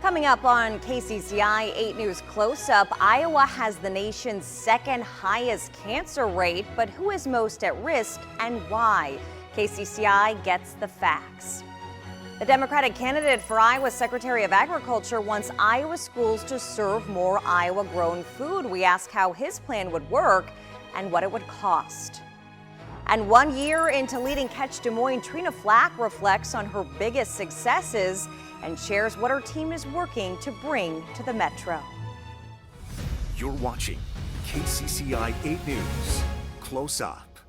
Coming up on KCCI 8 News Close-Up, Iowa has the nation's second highest cancer rate, but who is most at risk and why? KCCI gets the facts. The Democratic candidate for Iowa Secretary of Agriculture wants Iowa schools to serve more Iowa-grown food. We ask how his plan would work and what it would cost. And 1 year into leading Catch Des Moines, Trina Flack reflects on her biggest successes and shares what her team is working to bring to the Metro. You're watching KCCI 8 News Close Up.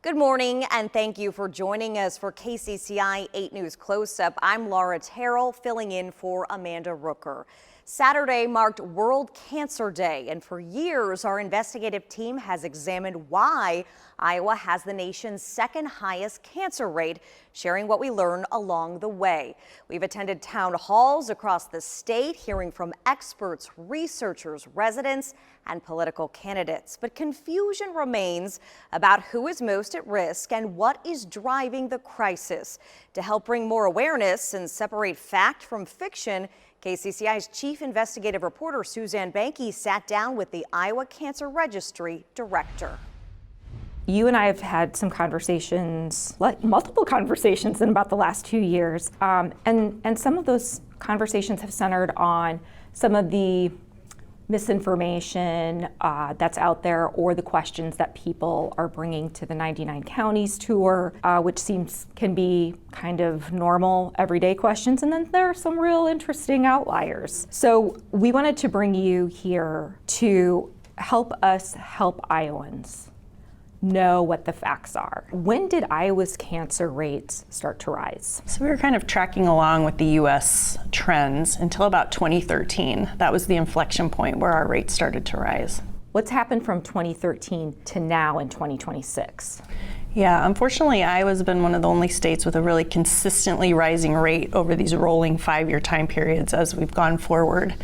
Good morning and thank you for joining us for KCCI 8 News Close Up. I'm Laura Terrell filling in for Amanda Rooker. Saturday marked World Cancer Day, and for years our investigative team has examined why Iowa has the nation's second highest cancer rate, sharing what we learn along the way. We've attended town halls across the state, hearing from experts, researchers, residents, and political candidates. But confusion remains about who is most at risk and what is driving the crisis. To help bring more awareness and separate fact from fiction, KCCI's chief investigative reporter Suzanne Banke sat down with the Iowa Cancer Registry director. You and I have had some conversations, like multiple conversations in about the last 2 years. And some of those conversations have centered on some of the misinformation that's out there, or the questions that people are bringing to the 99 counties tour, which can be kind of normal everyday questions. And then there are some real interesting outliers. So we wanted to bring you here to help us help Iowans know what the facts are. When did Iowa's cancer rates start to rise? So we were kind of tracking along with the U.S. trends until about 2013. That was the inflection point where our rates started to rise. What's happened from 2013 to now in 2026? Yeah, unfortunately, Iowa's been one of the only states with a really consistently rising rate over these rolling 5-year time periods as we've gone forward.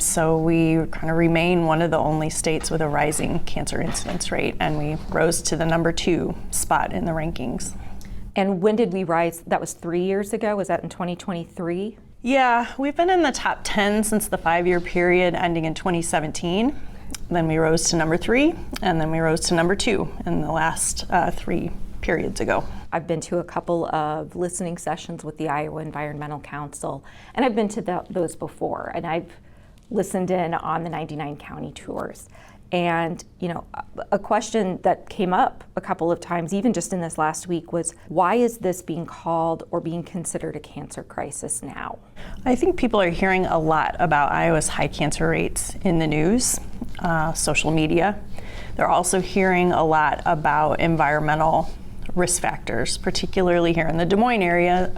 So we kind of remain one of the only states with a rising cancer incidence rate, and we rose to the number 2 spot in the rankings. And when did we rise? That was 3 years ago. Was that in 2023? Yeah, we've been in the top 10 since the 5-year period ending in 2017. Then we rose to number 3, and then we rose to number 2 in the last 3 periods ago. I've been to a couple of listening sessions with the Iowa Environmental Council, and I've been to those before, and I've listened in on the 99 county tours. And, you know, a question that came up a couple of times, even just in this last week, was why is this being called or being considered a cancer crisis now? I think people are hearing a lot about Iowa's high cancer rates in the news, social media. They're also hearing a lot about environmental risk factors, particularly here in the Des Moines area.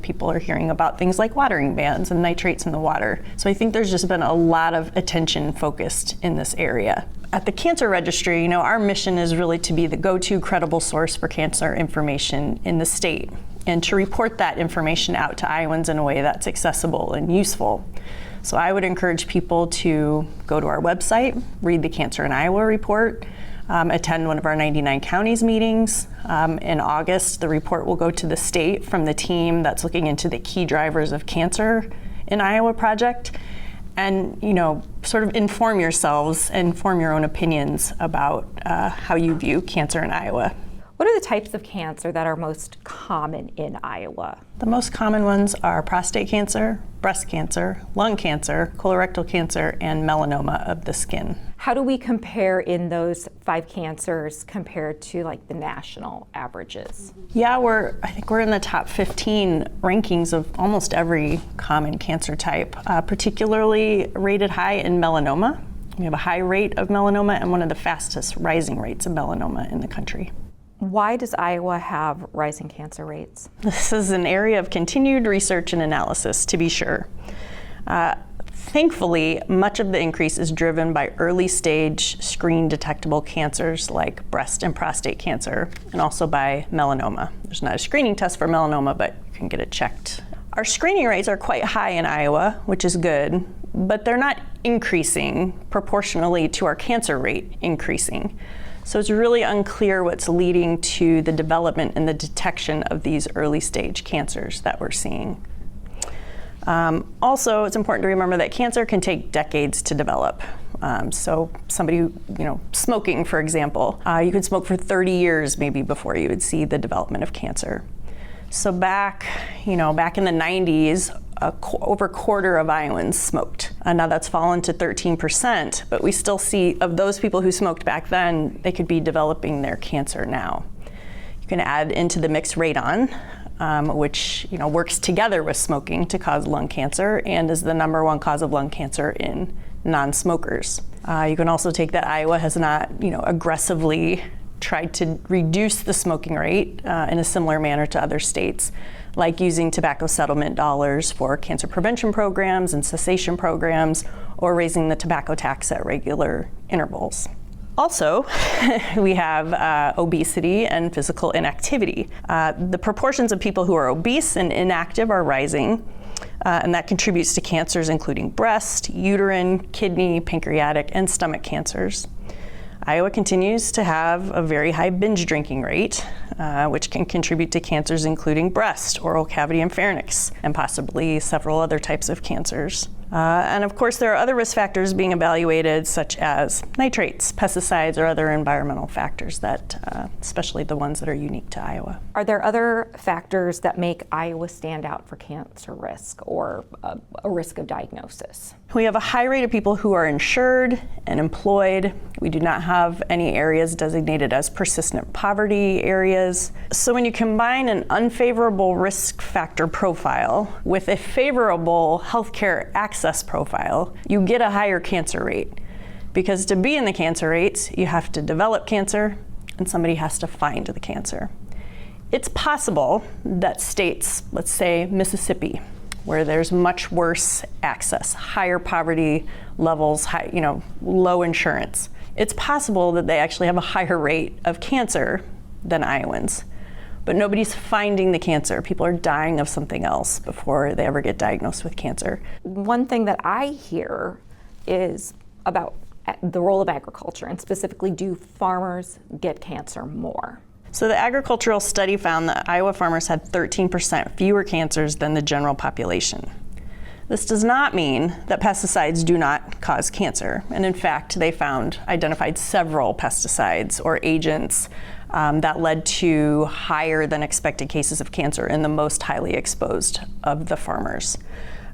People are hearing about things like watering bans and nitrates in the water. So I think there's just been a lot of attention focused in this area. At the Cancer Registry, our mission is really to be the go-to credible source for cancer information in the state, and to report that information out to Iowans in a way that's accessible and useful. So I would encourage people to go to our website, read the Cancer in Iowa report, attend one of our 99 counties meetings. In August, the report will go to the state from the team that's looking into the key drivers of cancer in Iowa project, and sort of inform yourselves and form your own opinions about how you view cancer in Iowa. What are the types of cancer that are most common in Iowa? The most common ones are prostate cancer, breast cancer, lung cancer, colorectal cancer, and melanoma of the skin. How do we compare in those 5 cancers compared to like the national averages? Yeah, I think we're in the top 15 rankings of almost every common cancer type, particularly rated high in melanoma. We have a high rate of melanoma and one of the fastest rising rates of melanoma in the country. Why does Iowa have rising cancer rates? This is an area of continued research and analysis, to be sure. Thankfully, much of the increase is driven by early stage screen detectable cancers like breast and prostate cancer, and also by melanoma. There's not a screening test for melanoma, but you can get it checked. Our screening rates are quite high in Iowa, which is good, but they're not increasing proportionally to our cancer rate increasing. So it's really unclear what's leading to the development and the detection of these early stage cancers that we're seeing. Also, it's important to remember that cancer can take decades to develop. So somebody who, smoking, for example, you could smoke for 30 years maybe before you would see the development of cancer. So back in the 90s, over a quarter of Iowans smoked. Now that's fallen to 13%, but we still see of those people who smoked back then, they could be developing their cancer now. You can add into the mix radon, which works together with smoking to cause lung cancer and is the #1 cause of lung cancer in non-smokers. You can also take that Iowa has not aggressively tried to reduce the smoking rate in a similar manner to other states, like using tobacco settlement dollars for cancer prevention programs and cessation programs, or raising the tobacco tax at regular intervals. Also, we have obesity and physical inactivity. The proportions of people who are obese and inactive are rising, and that contributes to cancers including breast, uterine, kidney, pancreatic, and stomach cancers. Iowa continues to have a very high binge drinking rate, which can contribute to cancers including breast, oral cavity, and pharynx, and possibly several other types of cancers. And of course, there are other risk factors being evaluated, such as nitrates, pesticides, or other environmental factors that, especially the ones that are unique to Iowa. Are there other factors that make Iowa stand out for cancer risk or a risk of diagnosis? We have a high rate of people who are insured and employed. We do not have any areas designated as persistent poverty areas. So when you combine an unfavorable risk factor profile with a favorable healthcare access profile, you get a higher cancer rate. Because to be in the cancer rates, you have to develop cancer and somebody has to find the cancer. It's possible that states, let's say Mississippi, where there's much worse access, higher poverty levels, low insurance. It's possible that they actually have a higher rate of cancer than Iowans, but nobody's finding the cancer. People are dying of something else before they ever get diagnosed with cancer. One thing that I hear is about the role of agriculture, and specifically, do farmers get cancer more? So the agricultural study found that Iowa farmers had 13% fewer cancers than the general population. This does not mean that pesticides do not cause cancer. And in fact, they identified several pesticides or agents that led to higher than expected cases of cancer in the most highly exposed of the farmers.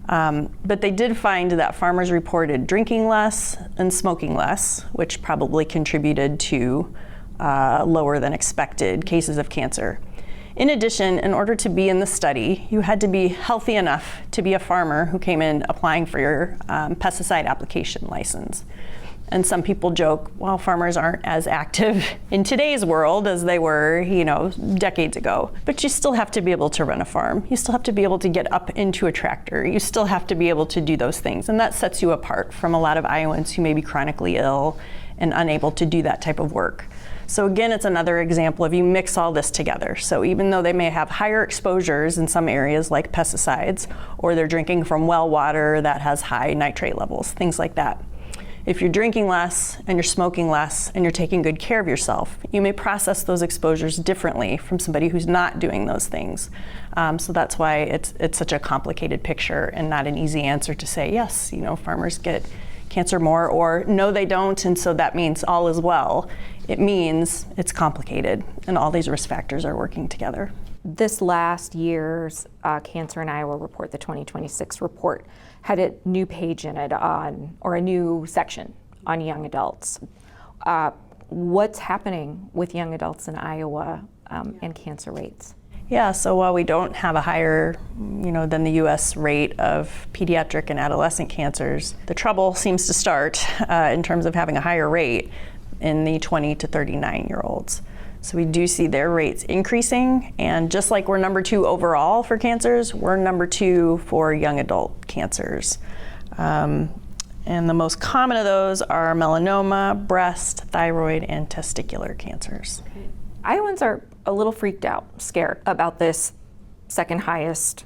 But they did find that farmers reported drinking less and smoking less, which probably contributed to lower than expected cases of cancer. In addition, in order to be in the study, you had to be healthy enough to be a farmer who came in applying for your pesticide application license. And some people joke, well, farmers aren't as active in today's world as they were, decades ago. But you still have to be able to run a farm. You still have to be able to get up into a tractor. You still have to be able to do those things. And that sets you apart from a lot of Iowans who may be chronically ill and unable to do that type of work. So again, it's another example of you mix all this together. So even though they may have higher exposures in some areas like pesticides, or they're drinking from well water that has high nitrate levels, things like that. If you're drinking less and you're smoking less and you're taking good care of yourself, you may process those exposures differently from somebody who's not doing those things. So that's why it's such a complicated picture and not an easy answer to say, yes, farmers get cancer more, or no, they don't, and so that means all is well. It means it's complicated, and all these risk factors are working together. This last year's Cancer in Iowa report, the 2026 report, had a new page in it or a new section on young adults. What's happening with young adults in Iowa and cancer rates? Yeah, so while we don't have a higher, than the U.S. rate of pediatric and adolescent cancers, the trouble seems to start in terms of having a higher rate in the 20 to 39-year-olds. So we do see their rates increasing, and just like we're number 2 overall for cancers, we're number 2 for young adult cancers. And the most common of those are melanoma, breast, thyroid, and testicular cancers. Iowans are a little freaked out, scared about this second highest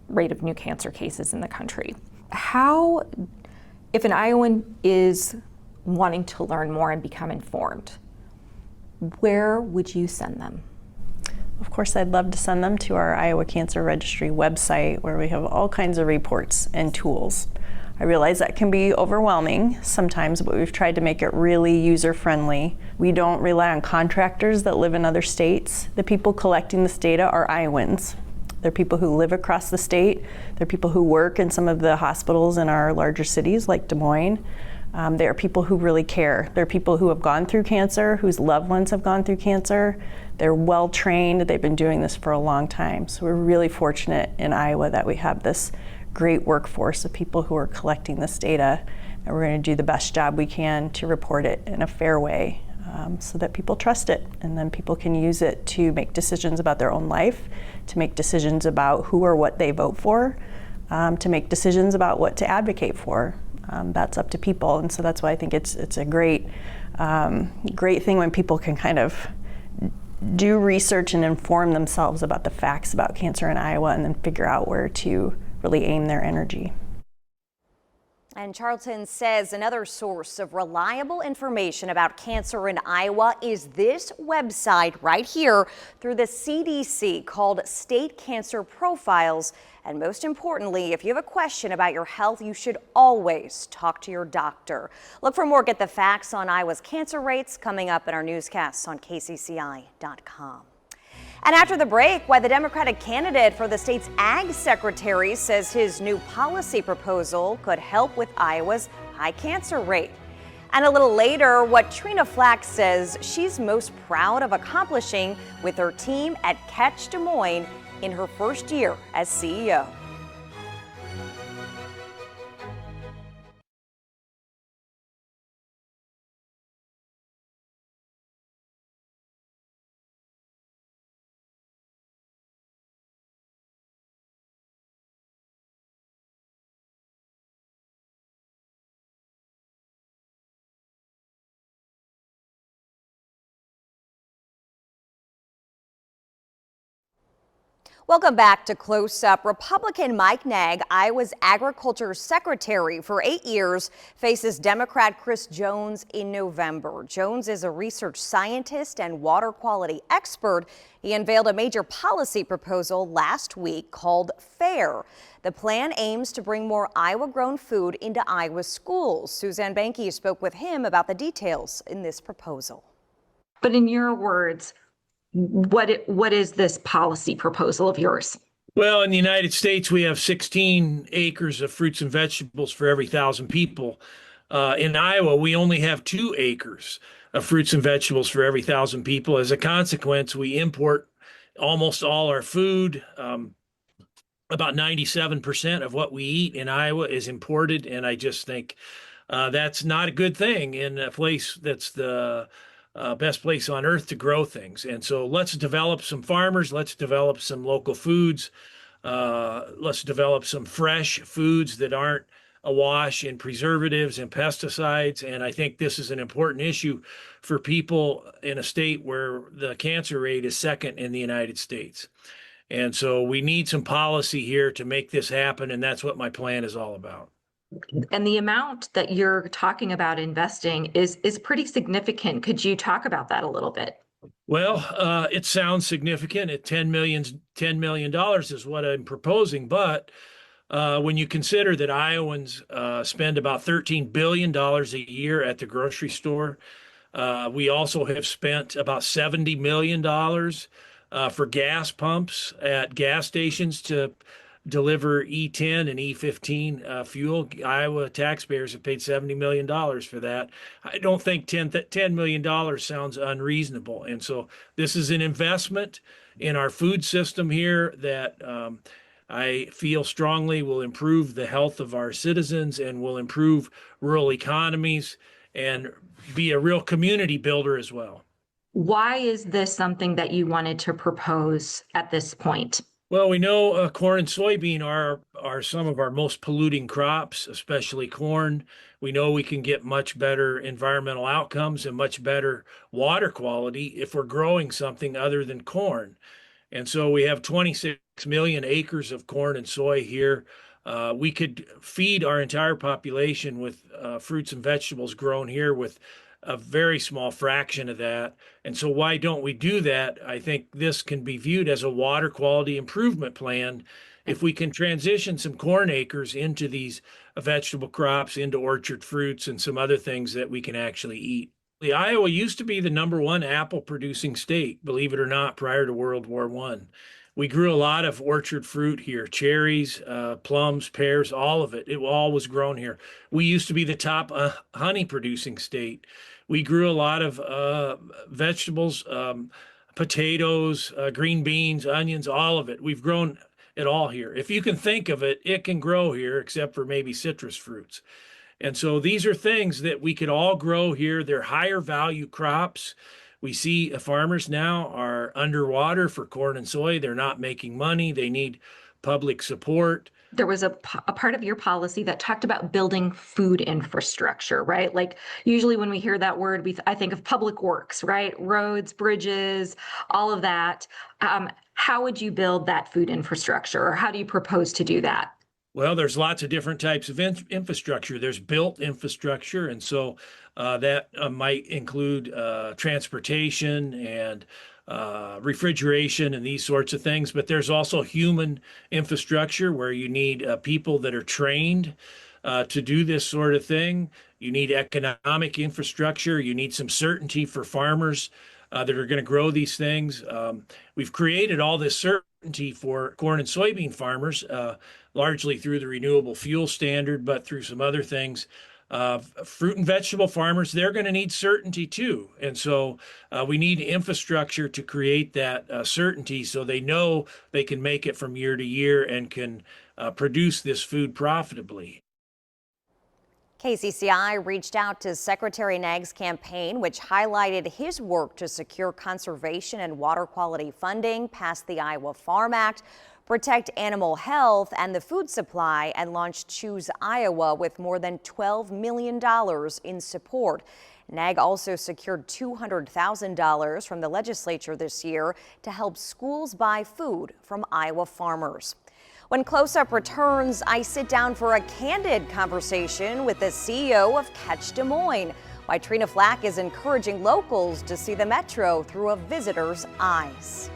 rate of new cancer cases in the country. How, if an Iowan is wanting to learn more and become informed, where would you send them? of course, I'd love to send them to our Iowa Cancer Registry website where we have all kinds of reports and tools. I realize that can be overwhelming sometimes, but we've tried to make it really user-friendly. We don't rely on contractors that live in other states. The people collecting this data are Iowans. They're people who live across the state. They're people who work in some of the hospitals in our larger cities like Des Moines. They are people who really care. They're people who have gone through cancer, whose loved ones have gone through cancer. They're well trained. They've been doing this for a long time. So we're really fortunate in Iowa that we have this great workforce of people who are collecting this data, and we're going to do the best job we can to report it in a fair way so that people trust it, and then people can use it to make decisions about their own life, to make decisions about who or what they vote for, to make decisions about what to advocate for. That's up to people, and so that's why I think it's a great thing when people can kind of do research and inform themselves about the facts about cancer in Iowa and then figure out where to really aim their energy. And Charlton says another source of reliable information about cancer in Iowa is this website right here through the CDC called State Cancer Profiles. And most importantly, if you have a question about your health, you should always talk to your doctor. Look for more Get the Facts on Iowa's cancer rates coming up in our newscasts on kcci.com. And after the break, why the Democratic candidate for the state's ag secretary says his new policy proposal could help with Iowa's high cancer rate. And a little later, what Trina Flack says she's most proud of accomplishing with her team at Catch Des Moines in her first year as CEO. Welcome back to Close Up. Republican Mike Nag, Iowa's agriculture secretary for 8 years, faces Democrat Chris Jones in November. Jones is a research scientist and water quality expert. He unveiled a major policy proposal last week called FAIR. The plan aims to bring more Iowa-grown food into Iowa schools. Suzanne Banke spoke with him about the details in this proposal. But in your words, what is this policy proposal of yours? Well, in the United States, we have 16 acres of fruits and vegetables for every 1,000 people. In Iowa, we only have 2 acres of fruits and vegetables for every 1,000 people. As a consequence, we import almost all our food. About 97% of what we eat in Iowa is imported, and I just think that's not a good thing in a place that's the best place on earth to grow things. And so let's develop some farmers, let's develop some local foods, let's develop some fresh foods that aren't awash in preservatives and pesticides. And I think this is an important issue for people in a state where the cancer rate is second in the United States. And so we need some policy here to make this happen, and that's what my plan is all about. And the amount that you're talking about investing is pretty significant. Could you talk about that a little bit? Well, it sounds significant. At $10 million is what I'm proposing. But when you consider that Iowans spend about $13 billion a year at the grocery store, we also have spent about $70 million for gas pumps at gas stations to deliver E10 and E15 fuel. Iowa taxpayers have paid $70 million for that. I don't think $10 million sounds unreasonable. And so this is an investment in our food system here that I feel strongly will improve the health of our citizens and will improve rural economies and be a real community builder as well. Why is this something that you wanted to propose at this point? Well, we know corn and soybean are some of our most polluting crops, especially corn. We know we can get much better environmental outcomes and much better water quality if we're growing something other than corn. And so we have 26 million acres of corn and soy here. We could feed our entire population with fruits and vegetables grown here with a very small fraction of that. And so why don't we do that? I think this can be viewed as a water quality improvement plan. If we can transition some corn acres into these vegetable crops, into orchard fruits and some other things that we can actually eat. Iowa used to be the #1 apple producing state, believe it or not, prior to World War I. We grew a lot of orchard fruit here, cherries, plums, pears, all of it. It all was grown here. We used to be the top honey producing state. We grew a lot of vegetables, potatoes, green beans, onions, all of it. We've grown it all here. If you can think of it, it can grow here, except for maybe citrus fruits. And so these are things that we could all grow here. They're higher value crops. We see farmers now are underwater for corn and soy. They're not making money. They need public support. There was a part of your policy that talked about building food infrastructure, right? Like usually when we hear that word, I think of public works, right? Roads, bridges, all of that. How would you build that food infrastructure, or how do you propose to do that? Well, there's lots of different types of infrastructure. There's built infrastructure, and so that might include transportation and refrigeration and these sorts of things. But there's also human infrastructure where you need people that are trained to do this sort of thing. You need economic infrastructure. You need some certainty for farmers that are going to grow these things. We've created all this certainty for corn and soybean farmers, largely through the renewable fuel standard, but through some other things. Fruit and vegetable farmers, they're going to need certainty too. And so we need infrastructure to create that certainty so they know they can make it from year to year and can produce this food profitably. KCCI reached out to Secretary Nagg's campaign, which highlighted his work to secure conservation and water quality funding, pass the Iowa Farm Act, protect animal health and the food supply, and launched Choose Iowa with more than $12 million in support. Nagg also secured $200,000 from the legislature this year to help schools buy food from Iowa farmers. When Close Up returns, I sit down for a candid conversation with the CEO of Catch Des Moines, why Trina Flack is encouraging locals to see the Metro through a visitor's eyes.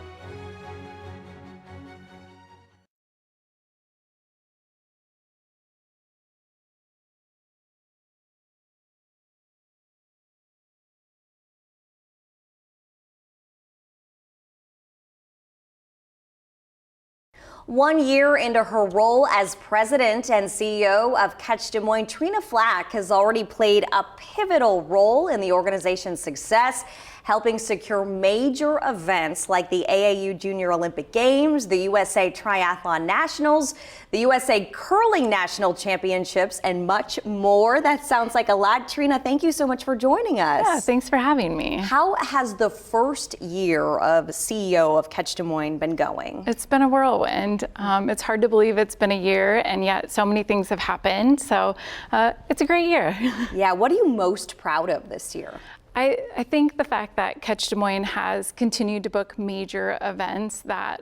One year into her role as president and CEO of Catch Des Moines, Trina Flack has already played a pivotal role in the organization's success, helping secure major events like the AAU Junior Olympic Games, the USA Triathlon Nationals, the USA Curling National Championships, and much more. That sounds like a lot. Trina, thank you so much for joining us. Yeah, thanks for having me. How has the first year of CEO of Catch Des Moines been going? It's been a whirlwind. It's hard to believe it's been a year, and yet so many things have happened. So it's a great year. Yeah, what are you most proud of this year? I think the fact that Catch Des Moines has continued to book major events, that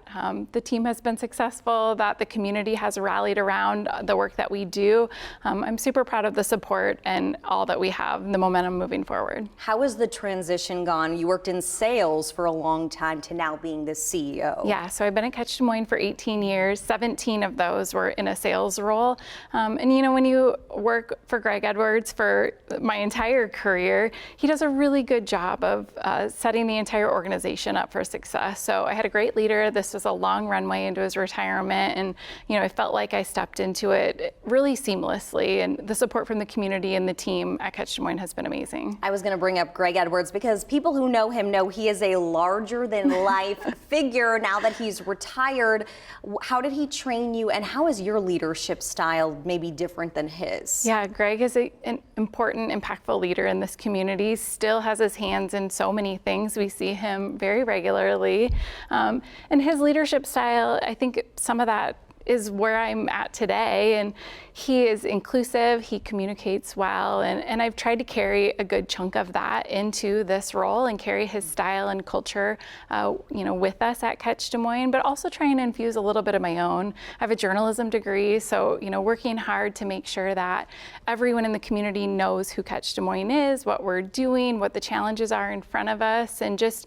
the team has been successful, that the community has rallied around the work that we do. I'm super proud of the support and all that we have, the momentum moving forward. How has the transition gone? You worked in sales for a long time to now being the CEO. Yeah, so I've been at Catch Des Moines for 18 years. 17 of those were in a sales role. And you know, when you work for Greg Edwards for my entire career, he does a really good job of setting the entire organization up for success. So I had a great leader. This was a long runway into his retirement, and you know, I felt like I stepped into it really seamlessly, and the support from the community and the team at Catch Des Moines has been amazing. I was going to bring up Greg Edwards because people who know him know he is a larger than life figure now that he's retired. How did he train you, and how is your leadership style maybe different than his? Yeah, Greg is an important, impactful leader in this community. Still has his hands in so many things. We see him very regularly. And his leadership style, I think some of that is where I'm at today. And he is inclusive, he communicates well, and I've tried to carry a good chunk of that into this role and carry his style and culture, with us at Catch Des Moines, but also try and infuse a little bit of my own. I have a journalism degree, so, working hard to make sure that everyone in the community knows who Catch Des Moines is, what we're doing, what the challenges are in front of us, and just,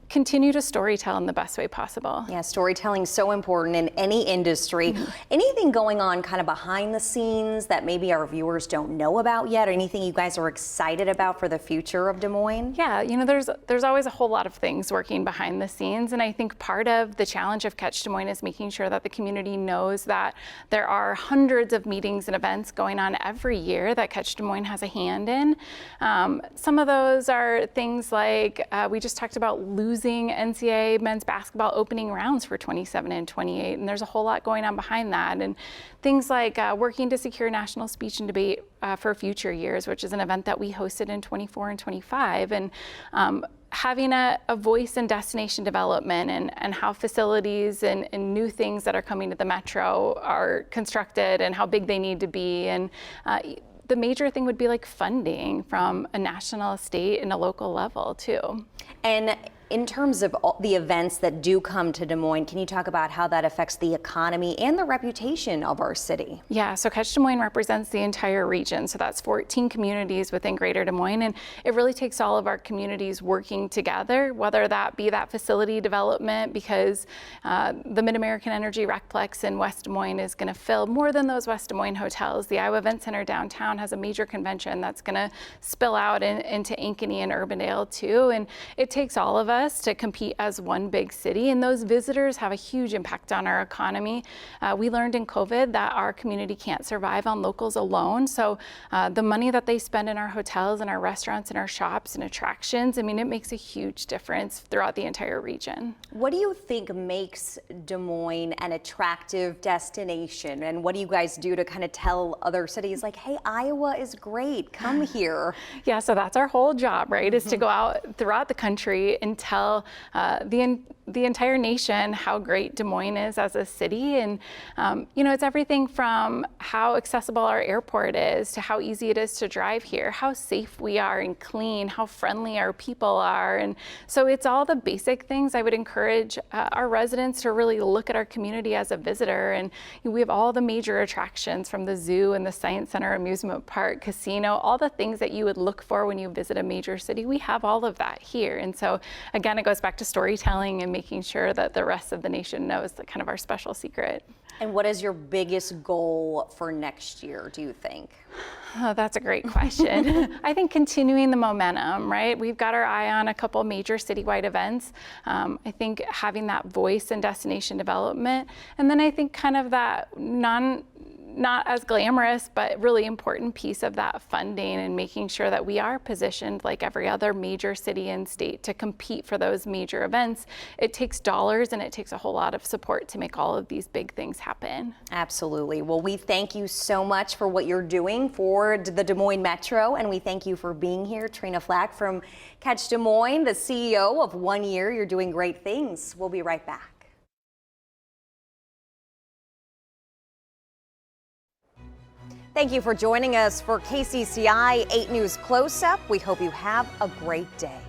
continue to storytell in the best way possible. Yeah, storytelling is so important in any industry. Anything going on kind of behind the scenes that maybe our viewers don't know about yet, or anything you guys are excited about for the future of Des Moines? Yeah, there's always a whole lot of things working behind the scenes, and I think part of the challenge of Catch Des Moines is making sure that the community knows that there are hundreds of meetings and events going on every year that Catch Des Moines has a hand in. Some of those are things like we just talked about losing NCAA men's basketball opening rounds for 27 and 28, and there's a whole lot going on behind that. And things like working to secure national speech and debate for future years, which is an event that we hosted in 24 and 25, and having a voice in destination development and how facilities and new things that are coming to the metro are constructed and how big they need to be. And the major thing would be like funding from a national, state, and a local level too. And in terms of all the events that do come to Des Moines, can you talk about how that affects the economy and the reputation of our city? Yeah, so Catch Des Moines represents the entire region. So that's 14 communities within Greater Des Moines. And it really takes all of our communities working together, whether that be that facility development, because the Mid-American Energy Recplex in West Des Moines is going to fill more than those West Des Moines hotels. The Iowa Event Center downtown has a major convention that's going to spill out into Ankeny and Urbandale too. And it takes all of us to compete as one big city, and those visitors have a huge impact on our economy. We learned in COVID that our community can't survive on locals alone, so the money that they spend in our hotels and our restaurants and our shops and attractions, it makes a huge difference throughout the entire region. What do you think makes Des Moines an attractive destination, and what do you guys do to kind of tell other cities like, hey, Iowa is great, come here? Yeah, so that's our whole job, right, is to go out throughout the country and tell the entire nation how great Des Moines is as a city. And, it's everything from how accessible our airport is to how easy it is to drive here, how safe we are and clean, how friendly our people are. And so it's all the basic things. I would encourage our residents to really look at our community as a visitor. And we have all the major attractions from the zoo and the Science Center, amusement park, casino, all the things that you would look for when you visit a major city. We have all of that here. And so again, it goes back to storytelling and making sure that the rest of the nation knows the kind of our special secret. And what is your biggest goal for next year, do you think? Oh, that's a great question. I think continuing the momentum, right? We've got our eye on a couple major citywide events. I think having that voice in destination development. And then I think kind of that not as glamorous, but really important piece of that funding and making sure that we are positioned like every other major city and state to compete for those major events. It takes dollars and it takes a whole lot of support to make all of these big things happen. Absolutely. Well, we thank you so much for what you're doing for the Des Moines Metro, and we thank you for being here. Trina Flack from Catch Des Moines, the CEO of 1 Year. You're doing great things. We'll be right back. Thank you for joining us for KCCI 8 News Close Up. We hope you have a great day.